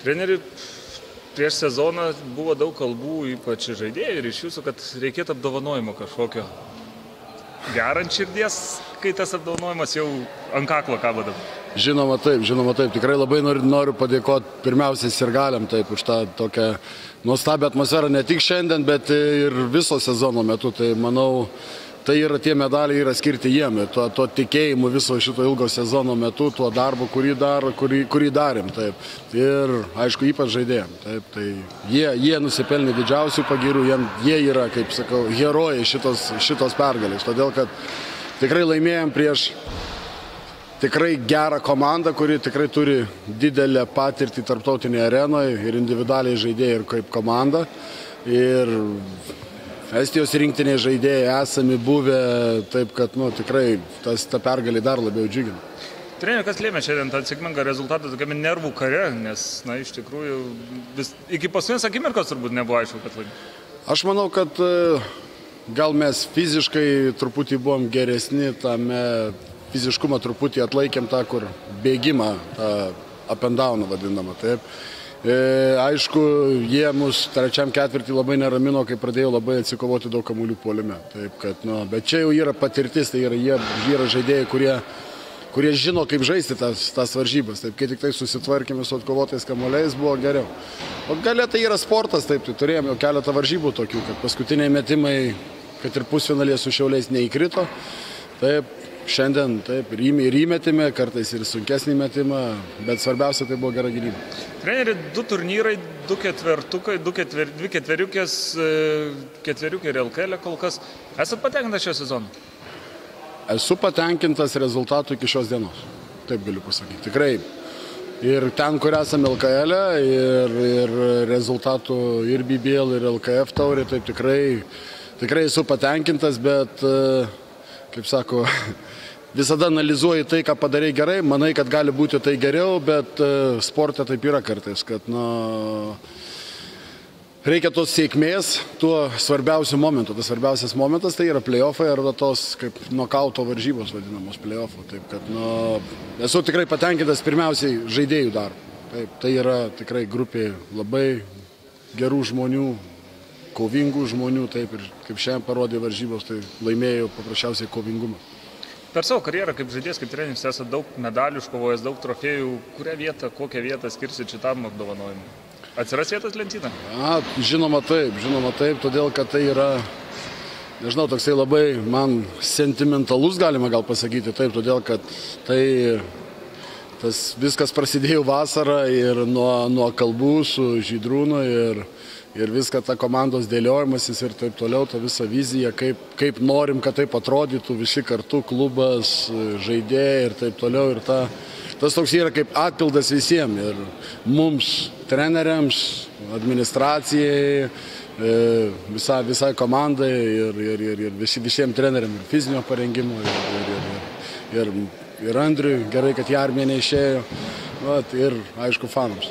Treneri, prieš sezoną buvo daug kalbų, ypač žaidėjai ir iš jūsų, kad reikėtų apdovanojimo kažkokio. Gerant širdies, kai tas apdovanojimas jau ant kaklo kabo dabar. Žinoma taip. Tikrai labai noriu padėkoti pirmiausiai sirgaliam taip už tą tokią nuostabią atmosferą, ne tik šiandien, bet ir viso sezono metu. Tai manau, tai yra tie medaliai yra skirti jiem ir to tikėjimu viso šito ilgo sezono metu, tuo darbu, kurį darėm. Taip. Ir aišku, ypač žaidėjim. Taip. Tai jie nusipelnė didžiausių pagyrų, jie yra, kaip sakau, herojai šitos pergalės. Todėl, kad tikrai laimėjom prieš tikrai gerą komandą, kuri tikrai turi didelę patirtį tarptautinėje arenoje ir individualiai žaidėjai ir kaip komanda. Ir Estijos rinktinėje žaidėjai esami buvę, taip kad tikrai ta pergalė dar labiau džiugina. Treneri, kas lėmė šiandien tą sėkmingą rezultatą tokiame nervų kare, nes, iš tikrųjų, iki paskutinės akimirkos turbūt nebuvo aišku, kad laimė. Aš manau, kad gal mes fiziškai truputį buvom geresni, tame fiziškumą truputį atlaikėm tą, kur bėgimą, tą up and down vadinamą, taip. Aišku, jie mus trečiam ketvirtį labai neramino, kai pradėjo labai atsikovoti daug kamuolių puolime. Taip, kad, bet čia jau yra patirtis, tai jie yra žaidėjai, kurie žino, kaip žaisti tas varžybas. Taip, kai tik tai susitvarkėme su atkovotais kamuoliais, buvo geriau. O galia tai yra sportas, taip, tai turėjome jau keletą varžybų tokių, kad paskutiniai metimai, kad ir pusfinalėje su Šiauliais neįkrito. Taip, šiandien taip, ir įmetime, kartais ir sunkesnį metimą, bet svarbiausia tai buvo gera gynyba. Treneri, 2 turnyrai, 2 ketvertukai, 2 ketveriukės, ketveriukė ir LKL kol kas. Esat patenkintas šio sezono? Esu patenkintas rezultatų iki šios dienos, taip galiu pasakyti. Tikrai ir ten, kur esame LKL, ir rezultatų ir BBL, ir LKF taurė, taip tikrai esu patenkintas, bet, kaip sako, visada analizuoji tai, ką padarai gerai, manai, kad gali būti tai geriau, bet sporte taip yra kartais, kad reikia tos sėkmės tuo svarbiausiu momentu. Tas svarbiausias momentas tai yra play-offai arba tos kaip nokauto varžybos vadinamos play-offų. Taip, kad esu tikrai patenkintas pirmiausiai žaidėjų darbu. Taip, tai yra tikrai grupė labai gerų žmonių, kovingų žmonių, taip, ir kaip šiandien parodė varžybos, tai laimėjo paprasčiausiai kovingumą. Per savo karjerą kaip žaidėjas, kaip treneris, esate daug medalių iškovojęs, daug trofėjų. Kokią vietą skirsit šitam apdovanojimui? Atsiras vietos lentyną? Žinoma taip, todėl kad tai yra, nežinau, toksai labai man sentimentalus, galima gal pasakyti taip, todėl kad tas viskas prasidėjo vasarą ir nuo kalbų su Žydrūnu ir viską ta komandos dėliojimasis ir taip toliau, ta visa vizija, kaip norim, kad taip atrodytų visi kartu, klubas, žaidėjai ir taip toliau. Ir tas toks yra kaip atpildas visiems ir mums, treneriams, administracijai, visai komandai ir visiems treneriams ir fizinio parengimo ir Andriui, gerai, kad į armiją neišėjo, ir aišku fanams.